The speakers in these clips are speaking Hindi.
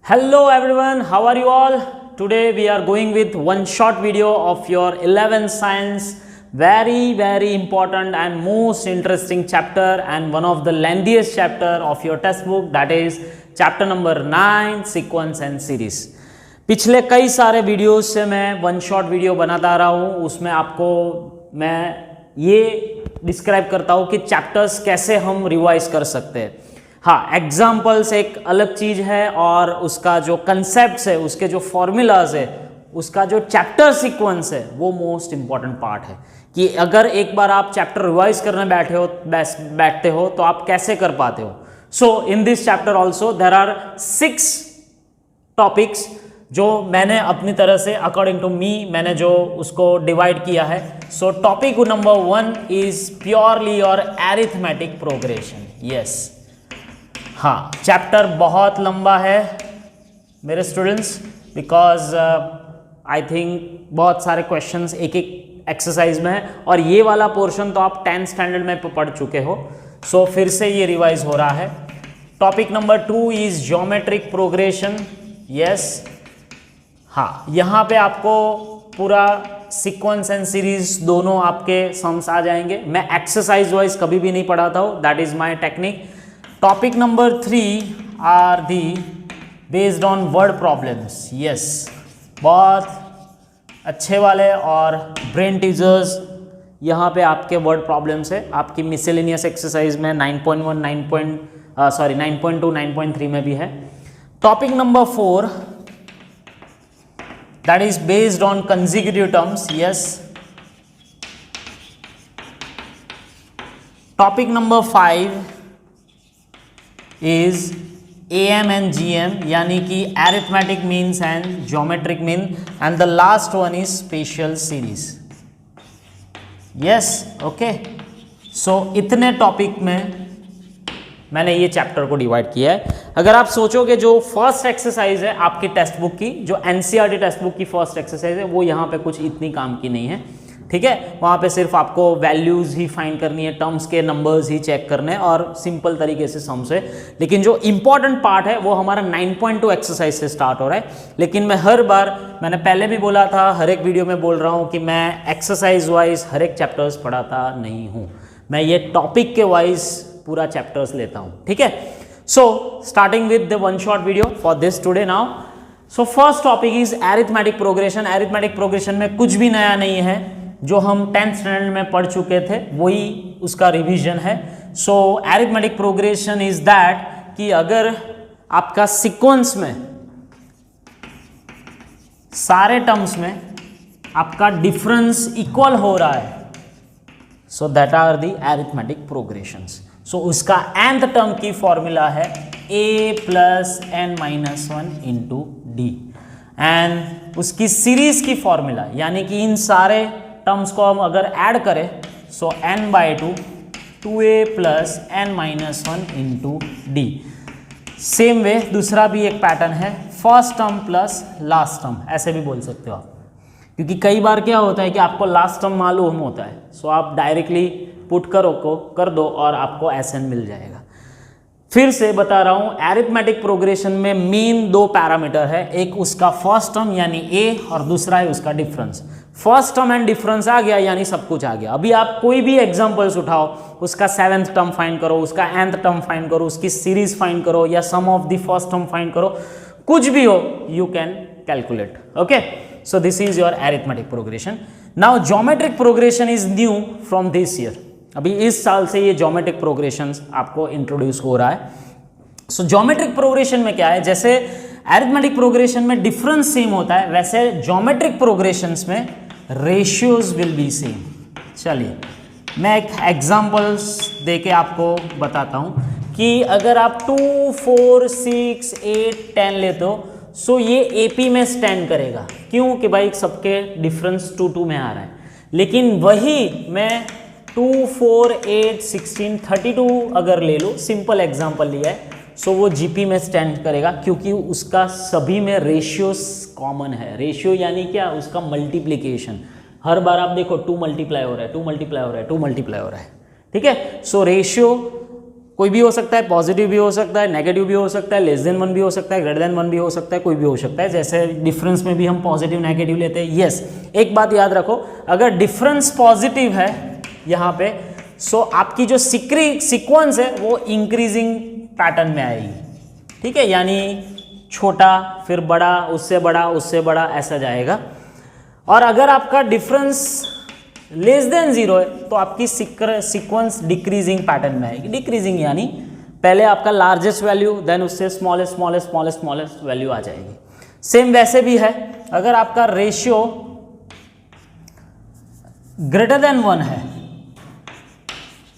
Hello everyone, how are you all? Today we are going with one short video of your 11th science, very important and most interesting chapter and one of the lengthiest chapter of your textbook, that is chapter number 9 sequence and series. पिछले कई सारे वीडियोस से मैं वन शॉट वीडियो बनाता रहा हूँ, उसमें आपको मैं ये डिस्क्राइब करता हूँ कि चैप्टर्स कैसे हम रिवाइज कर सकते हैं. हाँ, एग्जाम्पल्स एक अलग चीज़ है और उसका जो कंसेप्ट है, उसके जो फॉर्मूलाज है, उसका जो चैप्टर सीक्वेंस है वो मोस्ट इंपॉर्टेंट पार्ट है कि अगर एक बार आप चैप्टर रिवाइज करने बैठते हो तो आप कैसे कर पाते हो. So in this chapter also there are 6 topics जो मैंने अपनी तरह से अकॉर्डिंग टू मी मैंने जो उसको डिवाइड किया है. सो topic number 1 is purely your arithmetic progression. Yes, हाँ, चैप्टर बहुत लंबा है मेरे स्टूडेंट्स, बिकॉज आई थिंक बहुत सारे क्वेश्चंस एक एक एक्सरसाइज में है और ये वाला पोर्शन तो आप 10th स्टैंडर्ड में पढ़ चुके हो. सो फिर से ये रिवाइज हो रहा है. Topic number 2 is geometric progression. Yes, हाँ, यहाँ पे आपको पूरा सीक्वेंस एंड सीरीज दोनों आपके सम्स आ जाएंगे. मैं एक्सरसाइज वाइज कभी भी नहीं पढ़ाता हूँ, that is my technique. Topic number 3 are the based on word problems. Yes, बहुत अच्छे वाले और ब्रेन टीजर्स यहाँ पे आपके वर्ड प्रॉब्लम्स है. आपकी मिसलेनियस एक्सरसाइज में 9.1 9.2 9.3 में भी है. Topic number 4 that is based on consecutive terms. Yes, topic number 5 is AM and GM, यानी कि arithmetic means and geometric mean, and the last one is spatial series. Yes, okay. So इतने टॉपिक में मैंने ये चैप्टर को डिवाइड किया है. अगर आप सोचोगे जो फर्स्ट एक्सरसाइज है आपकी टेक्स्ट बुक की, जो NCERT टेक्स्ट बुक की फर्स्ट एक्सरसाइज है, वो यहाँ पे कुछ इतनी काम की नहीं है. ठीक है, वहाँ पे सिर्फ आपको वैल्यूज ही फाइंड करनी है, टर्म्स के नंबर्स ही चेक करने हैं और सिंपल तरीके से सम्स है. लेकिन जो इंपॉर्टेंट पार्ट है वो हमारा 9.2 एक्सरसाइज से स्टार्ट हो रहा है. लेकिन मैं हर बार, मैंने पहले भी बोला था, हर एक वीडियो में बोल रहा हूँ कि मैं एक्सरसाइज वाइज हर एक चैप्टर्स पढ़ाता नहीं हूँ. मैं ये टॉपिक के वाइज पूरा चैप्टर्स लेता हूँ. ठीक है, so starting with the one shot video for this today now. So first topic is arithmetic progression. Arithmetic progression में कुछ भी नया नहीं है, जो हम 10th स्टैंडर्ड में पढ़ चुके थे वही उसका रिवीजन है. सो एरिथमेटिक प्रोग्रेशन इज दैट कि अगर आपका सीक्वेंस में सारे टर्म्स में आपका डिफरेंस इक्वल हो रहा है, so that are the arithmetic progressions. So उसका nth टर्म की फॉर्मूला है a + n-1 × d, एंड उसकी सीरीज की फॉर्मूला, यानी कि इन सारे टर्म्स को हम अगर ऐड करें, सो n/2 2a + n-1 × d. Same way दूसरा भी एक पैटर्न है, first term plus last term, ऐसे भी बोल सकते हो आप, क्योंकि कई बार क्या होता है कि आपको लास्ट टर्म मालूम होता है, सो आप डायरेक्टली पुट कर दो और आपको SN मिल जाएगा. फिर से बता रहा हूँ, एरिथमेटिक प्रोग्रेशन में मेन 2 पैरामीटर है, एक उसका फर्स्ट टर्म यानी a और दूसरा है उसका difference. First term and difference आ गया यानी सब कुछ आ गया. अभी आप कोई भी एग्जांपल्स उठाओ, उसका 7th टर्म फाइंड करो, उसका nth टर्म फाइंड करो, उसकी सीरीज फाइंड करो या sum of the first term find करो, कुछ भी हो you can calculate. Okay, so this is your arithmetic progression. Now geometric progression is new from this year. अभी इस साल से ये ज्योमेट्रिक प्रोग्रेशन आपको इंट्रोड्यूस हो रहा है. सो ज्योमेट्रिक प्रोग्रेशन में क्या है, जैसे एरिथमेटिक प्रोग्रेशन में डिफरेंस सेम होता है, वैसे ज्योमेट्रिक प्रोग्रेशंस में रेशियोज विल बी सेम. चलिए मैं एक एग्जांपल्स देके आपको बताता हूँ कि अगर आप 2 4 6 8 10 लेते हो, सो ये AP में स्टैंड करेगा. क्यों कि भाई सबके डिफरेंस 2 2 में आ रहा है. लेकिन वही मैं 2 4 8 16 32 अगर ले लो, सिंपल एग्जांपल लिया है, सो वो GP में स्टैंड करेगा, क्योंकि उसका सभी में रेशियोस कॉमन है. रेशियो यानी क्या, उसका मल्टीप्लिकेशन. हर बार आप देखो 2 मल्टीप्लाई हो रहा है, 2 मल्टीप्लाई हो रहा है, 2 मल्टीप्लाई हो रहा है. ठीक है, सो रेशियो कोई भी हो सकता है, पॉजिटिव भी हो सकता है, नेगेटिव भी हो सकता है, लेस देन 1 भी हो सकता है, ग्रेटर देन 1 भी हो सकता है, कोई भी हो सकता है। जैसे डिफरेंस में भी हम पॉजिटिव नेगेटिव लेते हैं। यस, एक बात याद रखो, अगर डिफरेंस पॉजिटिव है यहाँ पे, सो आपकी जो सीक्वेंस है वो इंक्रीजिंग पैटर्न में आएगी, ठीक है, यानी छोटा फिर बड़ा, उससे बड़ा, उससे बड़ा, ऐसा जाएगा। और अगर आपका डिफरेंस लेस देन 0 है तो आपकी सीक्वेंस डिक्रीजिंग पैटर्न में आएगी। डिक्रीजिंग यानी पहले आपका लार्जेस्ट वैल्यू, देन उससे smallest smallest smallest smallest value आ जाएगी। सेम वैसे भी है, अगर आपका रेशियो ग्रेटर देन 1 है,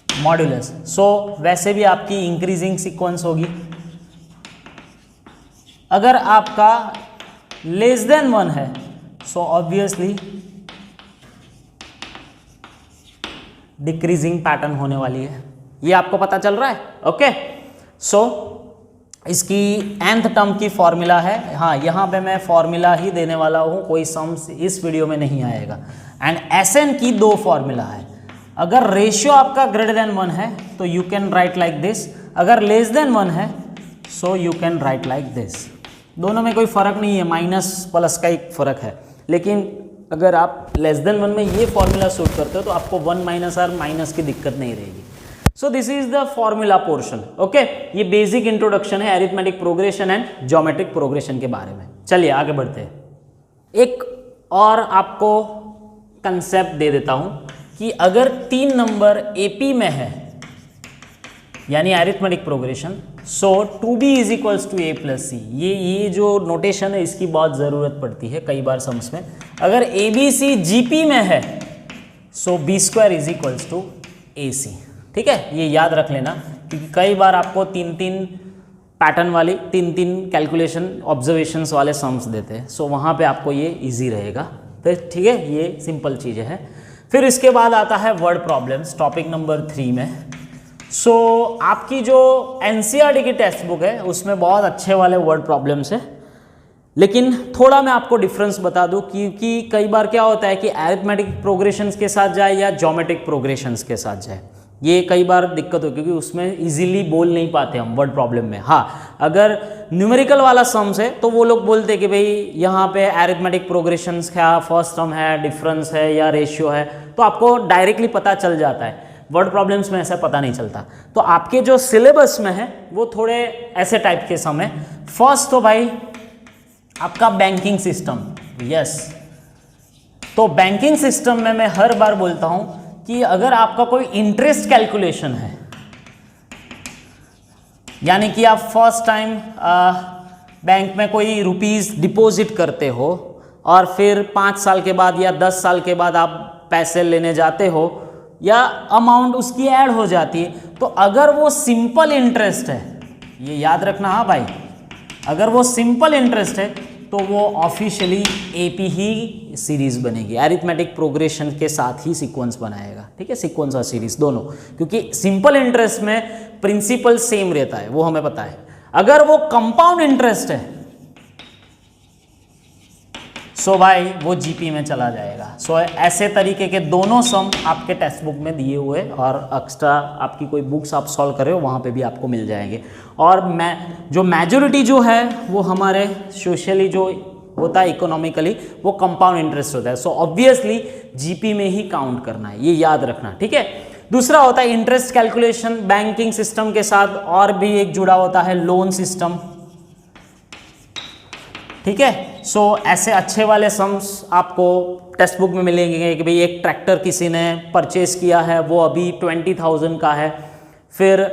मॉड्यूलस, सो वैसे भी आपकी इंक्रीजिंग सीक्वेंस होगी। अगर आपका लेस देन 1 है, सो ऑब्वियसली डिक्रीजिंग पैटर्न होने वाली है। ये आपको पता चल रहा है? ओके, सो इसकी nth टर्म की फॉर्मूला है। हाँ, यहाँ पे मैं फॉर्मूला ही देने वाला हूँ, कोई सम्स इस वीडियो में नहीं आएगा। एंड Sn की 2 फॉर्मूला है। अगर रेशियो आपका ग्रेटर देन 1 है तो you can write like this, अगर लेस देन 1 है so you can write like this. दोनों में कोई फर्क नहीं है, माइनस प्लस का एक फर्क है। लेकिन अगर आप लेस देन 1 में ये फॉर्मूला सूट करते हो तो आपको 1 माइनस आर माइनस की दिक्कत नहीं रहेगी। सो this is the formula portion. Okay, ये बेसिक इंट्रोडक्शन है arithmetic progression and geometric progression के बारे में। चलिए आगे बढ़ते हैं। एक और आपको कंसेप्ट दे देता हूं कि अगर 3 नंबर एपी में है यानी arithmetic progression, so 2b is equals to a plus C. ये जो नोटेशन है इसकी बहुत ज़रूरत पड़ती है कई बार सम्स में। अगर ए बी सी जीपी में है so B square is equals to A C. ठीक है, ये याद रख लेना क्योंकि कई बार आपको 3-3 पैटर्न वाली 3-3 कैलकुलेशन ऑब्जर्वेशंस वाले सम्स देते हैं। सो वहाँ पे आपको ये इजी रहेगा। तो ठीक है, ये सिंपल चीज़ें हैं। फिर इसके बाद आता है वर्ड प्रॉब्लम्स, टॉपिक नंबर 3 में। सो आपकी जो एनसीईआरटी की टेक्स्ट बुक है उसमें बहुत अच्छे वाले वर्ड प्रॉब्लम्स है, लेकिन थोड़ा मैं आपको डिफरेंस बता दूं क्योंकि कई बार क्या होता है कि अरिथमेटिक प्रोग्रेशंस के साथ जाए या ज्योमेट्रिक प्रोग्रेशंस के साथ जाए, ये कई बार दिक्कत हो क्योंकि उसमें इजीली बोल नहीं पाते हम वर्ड प्रॉब्लम में। हाँ, अगर न्यूमेरिकल वाला सम्स है तो वो लोग बोलते हैं कि भाई यहाँ पे अरिथमेटिक प्रोग्रेशंस क्या, फर्स्ट टर्म है, डिफरेंस है या रेशियो है, तो आपको डायरेक्टली पता चल जाता है। वर्ड प्रॉब्लम्स में ऐसा पता नहीं चलता। तो आपके जो सिलेबस में है वो थोड़े ऐसे टाइप के सम है। फर्स्ट तो भाई आपका बैंकिंग सिस्टम। यस, तो बैंकिंग सिस्टम में मैं हर बार बोलता हूं कि अगर आपका कोई इंटरेस्ट कैलकुलेशन है, यानी कि आप फर्स्ट टाइम बैंक में कोई रुपीस डिपॉजिट करते हो और फिर 5 साल के बाद या 10 साल के बाद आप पैसे लेने जाते हो या अमाउंट उसकी ऐड हो जाती है, तो अगर वो सिंपल इंटरेस्ट है, ये याद रखना। हाँ भाई, अगर वो सिंपल इंटरेस्ट है तो वो ऑफिशियली एपी ही सीरीज बनेगी, अरिथमेटिक प्रोग्रेशन के साथ ही सीक्वेंस बनाएगा। ठीक है, सीक्वेंस और सीरीज दोनों, क्योंकि सिंपल इंटरेस्ट में प्रिंसिपल सेम रहता है, वो हमें पता है। अगर वो कंपाउंड इंटरेस्ट है सो भाई वो जीपी में चला जाएगा। सो ऐसे तरीके के दोनों सम आपके टेक्स्ट बुक में दिए हुए और एक्स्ट्रा आपकी कोई बुक्स आप सॉल्व कर रहे हो वहाँ पे भी आपको मिल जाएंगे। और जो मेजॉरिटी जो है वो हमारे सोशली जो होता है इकोनॉमिकली वो कंपाउंड इंटरेस्ट होता है। सो ऑब्वियसली जीपी में ही काउंट करना है, ये याद रखना। ठीक है, दूसरा होता है इंटरेस्ट कैलकुलेशन बैंकिंग सिस्टम के साथ, और भी एक जुड़ा होता है लोन सिस्टम। ठीक है, सो ऐसे अच्छे वाले सम्स आपको टेक्स्ट बुक में मिलेंगे कि भाई एक ट्रैक्टर किसी ने परचेज किया है, वो अभी 20,000 का है, फिर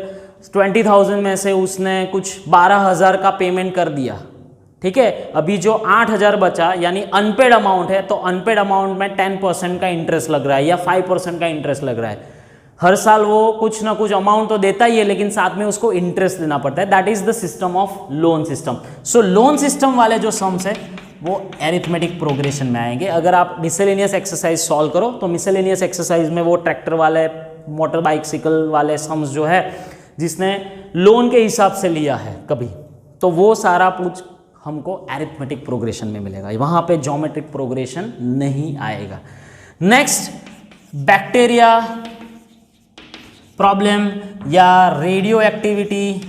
20,000 में से उसने कुछ 12,000 का पेमेंट कर दिया। ठीक है, अभी जो 8,000 बचा यानी अनपेड अमाउंट है, तो अनपेड अमाउंट में 10% का इंटरेस्ट लग रहा है या 5% का इंटरेस्ट लग रहा है। हर साल वो कुछ ना कुछ अमाउंट तो देता ही है, लेकिन साथ में उसको इंटरेस्ट देना पड़ता है। That is the system of loan system. So loan system वाले जो सम्स है वो अरिथमेटिक प्रोग्रेशन में आएंगे। अगर आप मिसलेनियस एक्सरसाइज सॉल्व करो तो मिसलेनियस एक्सरसाइज में वो ट्रैक्टर वाले, मोटर बाइसिकल वाले सम्स जो है जिसने लोन के हिसाब से लिया है कभी, तो वो सारा कुछ हमको अरिथमेटिक प्रोग्रेशन में मिलेगा, वहाँ पे ज्योमेट्रिक प्रोग्रेशन नहीं आएगा। नेक्स्ट, बैक्टीरिया प्रॉब्लम या रेडियो एक्टिविटी,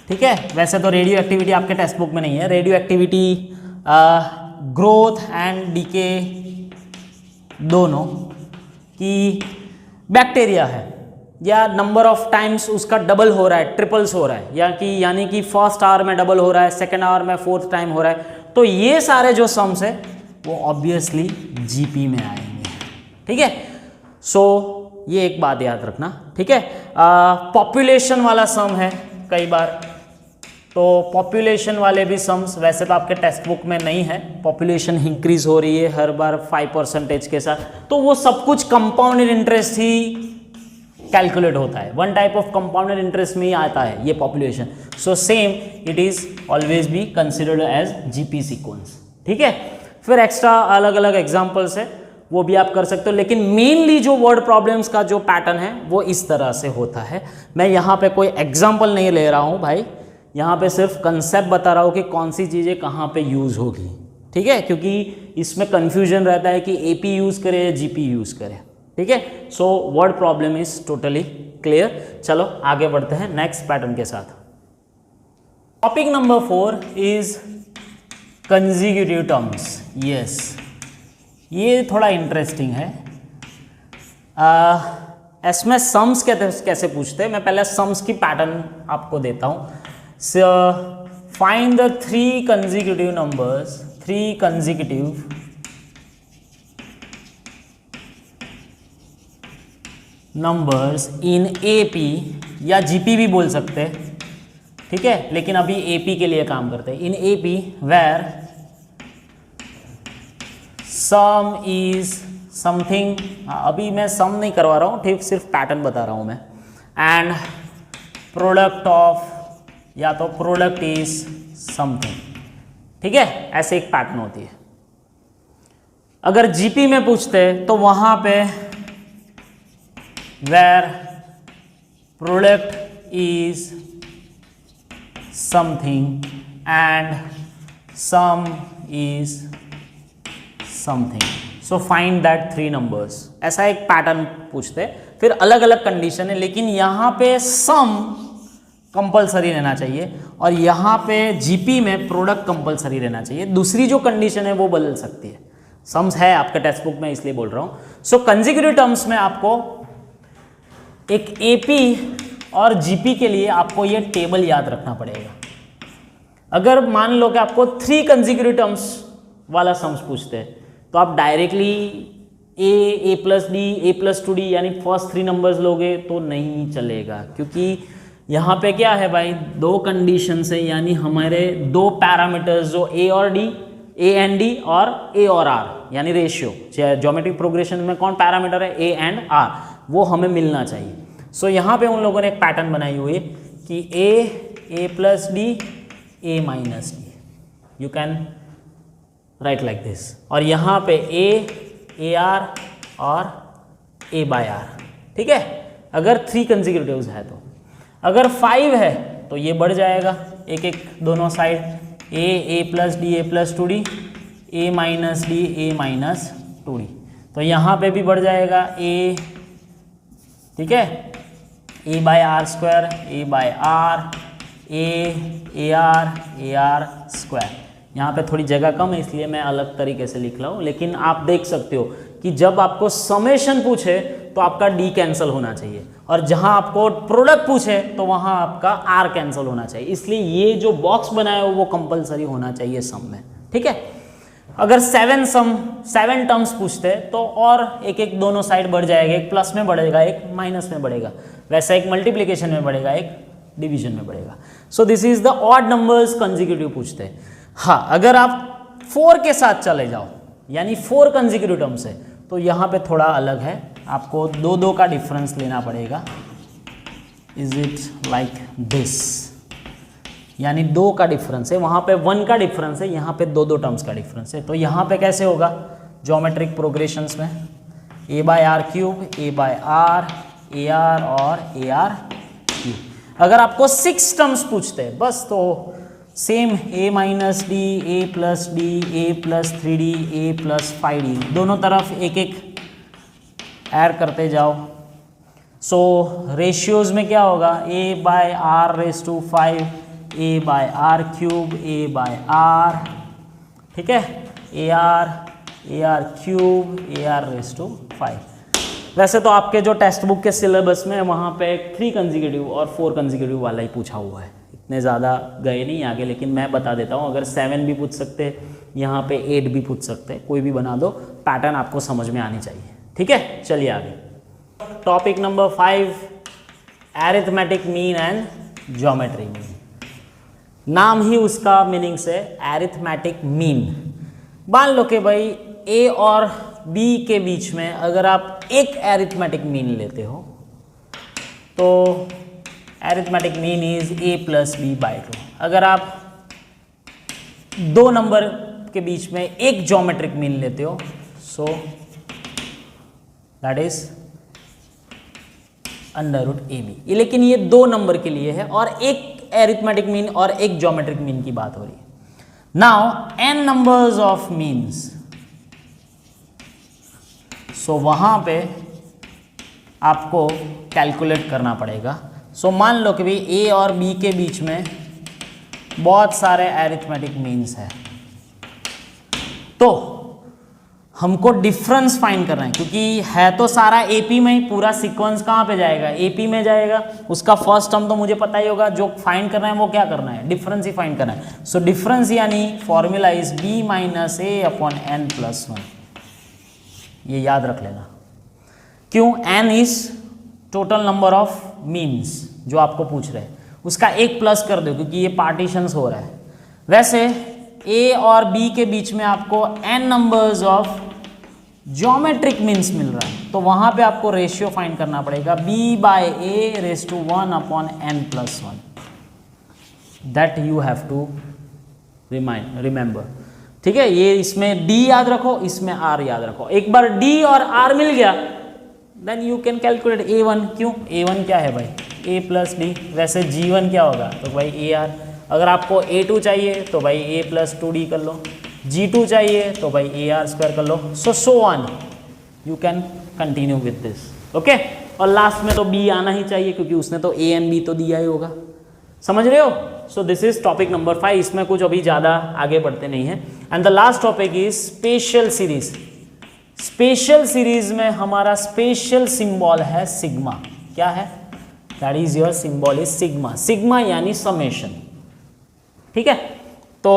ठीक है, वैसे तो रेडियो एक्टिविटी आपके टेक्स्ट बुक में नहीं है, radioactivity, growth and decay दोनों की बैक्टीरिया है या नंबर ऑफ टाइम्स उसका डबल हो रहा है, ट्रिपल्स हो रहा है, यानी कि फर्स्ट आवर में डबल हो रहा है, सेकेंड आवर में फोर्थ टाइम हो रहा है, तो ये सारे जो सम्स है वो ऑब्वियसली जीपी में आएंगे, ठीक है। सो ये एक बात याद रखना, ठीक है। पॉपुलेशन वाला सम है कई बार, तो पॉपुलेशन वाले भी सम्स वैसे तो आपके टेक्स्ट बुक में नहीं है, पॉपुलेशन इंक्रीज हो रही है हर बार 5% के साथ, तो वो सब कुछ कंपाउंडेड इंटरेस्ट ही कैलकुलेट होता है, one type of compounded interest में ही आता है ये population. So same it is always be considered as GP sequence, ठीक है। फिर एक्स्ट्रा अलग अलग एग्जांपल्स है वो भी आप कर सकते हो, लेकिन मेनली जो वर्ड प्रॉब्लम्स का जो पैटर्न है वो इस तरह से होता है। मैं यहाँ पे कोई एग्जाम्पल नहीं ले रहा हूँ भाई, यहाँ पे सिर्फ कंसेप्ट बता रहा हूँ कि कौन सी चीज़ें कहाँ पे यूज़ होगी, ठीक है, क्योंकि इसमें कन्फ्यूजन रहता है कि एपी यूज़ करे या जीपी यूज़ करे, ठीक है। So word problem is totally clear. चलो आगे बढ़ते हैं नेक्स्ट पैटर्न के साथ। Topic number 4 is consecutive terms. Yes, ये थोड़ा इंटरेस्टिंग है। इसमें सम्स कैसे पूछते हैं, मैं पहले सम्स की पैटर्न आपको देता हूँ। Find the 3 consecutive numbers, 3 consecutive numbers in AP या जीपी भी बोल सकते हैं, ठीक है, लेकिन अभी एपी के लिए काम करते हैं। In AP where sum is something, अभी मैं सम नहीं करवा रहा हूँ, ठीक, सिर्फ पैटर्न बता रहा हूँ मैं। एंड प्रोडक्ट ऑफ, या तो प्रोडक्ट इज समथिंग, ठीक है, ऐसे एक पैटर्न होती है। अगर जीपी में पूछते तो वहां पे where product is something and sum is something, so find that 3 numbers, ऐसा एक पैटर्न पूछते। फिर अलग अलग कंडीशन है, लेकिन यहाँ पे सम कंपलसरी रहना चाहिए और यहाँ पे जीपी में प्रोडक्ट कंपलसरी रहना चाहिए। दूसरी जो कंडीशन है वो बदल सकती है। सम्स है आपके टेक्स्ट बुक में इसलिए बोल रहा हूँ। सो कंसेक्यूटिव टर्म्स में आपको एक एपी और जीपी के लिए आपको ये टेबल याद रखना पड़ेगा। अगर मान लो कि आपको 3 कंसेक्यूटिव टर्म्स वाला सम्स पूछते हैं तो आप डायरेक्टली ए प्लस डी, ए प्लस 2d यानी फर्स्ट 3 नंबर्स लोगे तो नहीं चलेगा, क्योंकि यहाँ पे क्या है भाई, 2 कंडीशन है, यानी हमारे 2 पैरामीटर्स जो ए और डी, ए एंड डी और ए और आर, यानी रेशियो, ज्योमेट्रिक प्रोग्रेशन में कौन पैरामीटर है, ए एंड आर, वो हमें मिलना चाहिए। सो यहाँ पे उन लोगों ने एक पैटर्न बनाई हुई है कि A plus D, A minus D, you can write like this, और यहाँ पे ए आर और ए बाय आर, ठीक है, अगर 3 कंसेक्यूटिव्स है तो। अगर 5 है तो ये बढ़ जाएगा एक एक दोनों side, A plus D, A plus 2d, A minus D, A minus 2d, तो यहाँ पे भी बढ़ जाएगा ए, ठीक है, A by R square, A by R, A R square. यहाँ पे थोड़ी जगह कम है इसलिए मैं अलग तरीके से लिख रहा हूँ, लेकिन आप देख सकते हो कि जब आपको समेशन पूछे तो आपका डी कैंसिल होना चाहिए, और जहां आपको प्रोडक्ट पूछे तो वहां आपका आर कैंसिल होना चाहिए, इसलिए ये जो बॉक्स बनाया हो वो कंपलसरी होना चाहिए सम में, ठीक है। अगर 7 टर्म्स पूछते तो और एक एक दोनों साइड बढ़ जाएगा, एक प्लस में बढ़ेगा, एक माइनस में बढ़ेगा, वैसा एक मल्टीप्लिकेशन में बढ़ेगा, एक डिवीजन में बढ़ेगा। सो this is the odd numbers consecutive पूछते हैं। हाँ, अगर आप 4 के साथ चले जाओ यानी 4 कंसेक्यूटिव टर्म्स है तो यहाँ पे थोड़ा अलग है, आपको 2 का डिफरेंस लेना पड़ेगा। इज इट लाइक दिस, यानी 2 का डिफरेंस है, वहाँ पे 1 का डिफरेंस है, यहाँ पे 2 टर्म्स का डिफरेंस है। तो यहाँ पे कैसे होगा ज्योमेट्रिक प्रोग्रेशंस में, A by are cube, A by R, A R और ए आर क्यूब। अगर आपको 6 टर्म्स पूछते हैं बस तो सेम ए माइनस डी, ए प्लस डी, ए प्लस 3d, ए प्लस 5d, दोनों तरफ एक एक ऐड करते जाओ। सो रेशियोज में क्या होगा, a by r raise to 5, a by are cube, a by r, ठीक है, a r cube, a r raise to 5। वैसे तो आपके जो टेक्स्ट बुक के सिलेबस में वहाँ पे 3 कंसेक्यूटिव और 4 कंसेक्यूटिव वाला ही पूछा हुआ है, इतने ज़्यादा गए नहीं आगे, लेकिन मैं बता देता हूँ, अगर 7 भी पूछ सकते, यहाँ पे 8 भी पूछ सकते, कोई भी बना दो, पैटर्न आपको समझ में आनी चाहिए, ठीक है। चलिए आगे, topic number 5, arithmetic mean and geometry mean. नाम ही उसका मीनिंग से एरिथमेटिक मीन। मान लो कि भाई ए और बी के बीच में अगर आप एक एरिथमेटिक मीन लेते हो तो arithmetic mean is a plus b by 2। अगर आप 2 नंबर के बीच में एक ज्योमेट्रिक मीन लेते हो, so that is under root a b. लेकिन ये 2 नंबर के लिए है और एक एरिथमेटिक मीन और एक ज्योमेट्रिक मीन की बात हो रही है। Now n numbers of means, so वहां पे आपको कैलकुलेट करना पड़ेगा। सो मान लो कि भाई a और b के बीच में बहुत सारे एरिथमेटिक मीन्स है, तो हमको डिफरेंस फाइंड करना है, क्योंकि है तो सारा एपी में ही, पूरा सीक्वेंस कहाँ पे जाएगा, एपी में जाएगा। उसका फर्स्ट टर्म तो मुझे पता ही होगा, जो फाइंड करना है वो क्या करना है, डिफरेंस ही फाइंड करना है। सो डिफरेंस यानी formula is b minus a upon n plus 1, ये याद रख लेना। क्यों, n is total number of means जो आपको पूछ रहे हैं, उसका एक प्लस कर दो क्योंकि ये पार्टीशंस हो रहा है। वैसे a और b के बीच में आपको n numbers of geometric means मिल रहा है, तो वहां पे आपको रेशियो फाइंड करना पड़ेगा b by a raise to 1 upon n plus 1, that you have to remember, ठीक है। ये इसमें d याद रखो, इसमें r याद रखो। एक बार d और r मिल गया then you can calculate a1। क्यों, a1 क्या है भाई, a प्लस डी। वैसे g1 क्या होगा, तो भाई ए आर। अगर आपको a2 चाहिए तो भाई a प्लस 2d कर लो, g2 चाहिए तो भाई ए आर स्क्वायर कर लो, so on you can continue with this, okay. और लास्ट में तो b आना ही चाहिए क्योंकि उसने तो a एंड b तो दिया ही होगा, समझ रहे हो। So this is topic number 5, इसमें कुछ अभी ज़्यादा आगे बढ़ते नहीं है। And the last topic is special series. Special series में हमारा स्पेशल सिंबल है सिग्मा। क्या है, that is your symbol is sigma. Sigma यानी समेशन, ठीक है। तो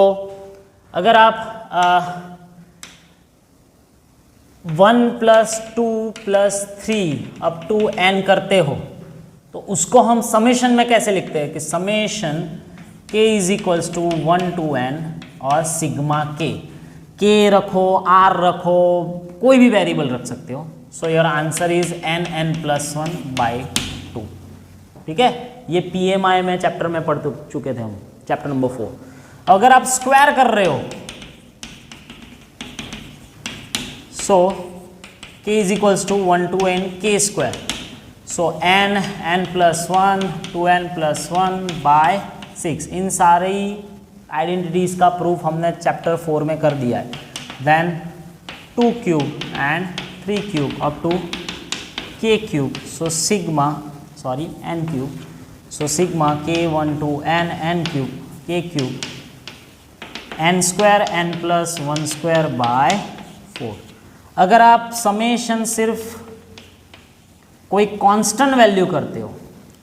अगर आप 1 plus 2 plus 3 up to n करते हो तो उसको हम समेशन में कैसे लिखते हैं कि summation k is equals to 1 to n और सिग्मा k रखो, r रखो, कोई भी वेरिएबल रख सकते हो। So your answer is n plus 1 by 2, ठीक है। ये PMI में चैप्टर में पढ़ चुके थे हम, चैप्टर नंबर 4। अगर आप स्क्वायर कर रहे हो so k is equals to 1 to n k square, so n plus 1 2n plus 1 by 6। इन सारी आइडेंटिटीज का प्रूफ हमने चैप्टर 4 में कर दिया है। Then 2 cube and 3 cube up to k cube, so sigma sorry n cube, so sigma k1 to n cube k cube n square n plus 1 square by 4। अगर आप समेशन सिर्फ कोई कांस्टेंट वैल्यू करते हो,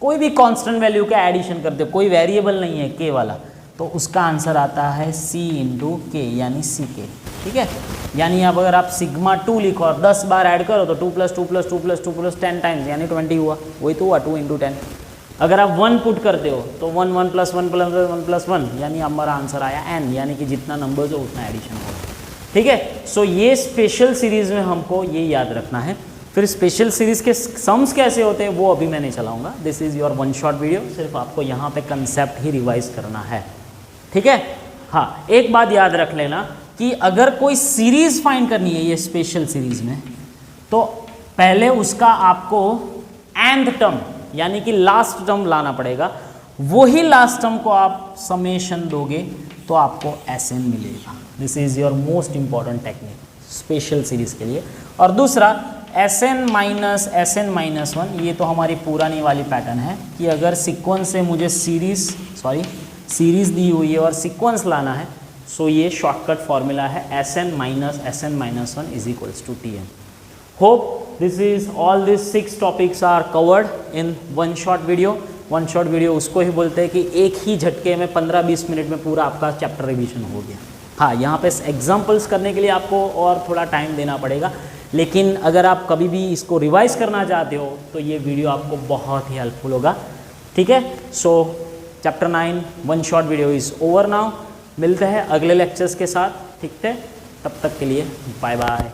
कोई भी कांस्टेंट वैल्यू का एडिशन करते हो, कोई वेरिएबल नहीं है k वाला, तो उसका आंसर आता है c इंटू के यानी ck, ठीक है। यानी अब अगर आप सिग्मा 2 लिखो और 10 बार ऐड करो तो 2 plus 2 plus 2 plus 2 plus 10 times यानी 20 हुआ, वही तो हुआ 2 इंटू 10। अगर आप 1 पुट करते हो तो 1 1 प्लस 1 प्लस 1 प्लस 1 यानी हमारा आंसर आया n, यानी कि जितना नंबर्स हो उतना एडिशन होगा, ठीक है। सो ये स्पेशल सीरीज में हमको ये याद रखना है। फिर स्पेशल सीरीज के सम्स कैसे होते हैं वो अभी मैं नहीं चलाऊंगा, this is your 1 shot video, सिर्फ आपको यहाँ पे कंसेप्ट ही रिवाइज करना है, ठीक है। हाँ, एक बात याद रख लेना कि अगर कोई सीरीज फाइंड करनी है ये स्पेशल सीरीज में, तो पहले उसका आपको एंड टर्म यानी कि लास्ट टर्म लाना पड़ेगा। वही लास्ट टर्म को आप समेशन दोगे तो आपको SN मिलेगा। This is your most important technique special series के लिए। और दूसरा Sn माइनस वन, ये तो हमारी पुरानी वाली पैटर्न है कि अगर सीक्वेंस से मुझे सीरीज दी हुई है और सीक्वेंस लाना है, सो ये शॉर्टकट फॉर्मूला है Sn minus one is equals to Tn. Hope this is all these 6 topics are covered in one short video. One shot video उसको ही बोलते हैं कि एक ही झटके में 15-20 मिनट में पूरा आपका चैप्टर रिवीजन हो गया. हाँ, यहाँ पे एग्जाम्पल्स करने के लिए आपको और थोड़ा टाइम देना पड़ेगा, लेकिन अगर आप कभी भी इसको रिवाइज करना चाहते हो तो ये वीडियो आपको बहुत ही हेल्पफुल होगा. ठीक है, सो chapter 9 one shot video is over now. मिलते हैं अगले लेक्चर्स के साथ. ठीक है, तब तक के लिए बाय बाय.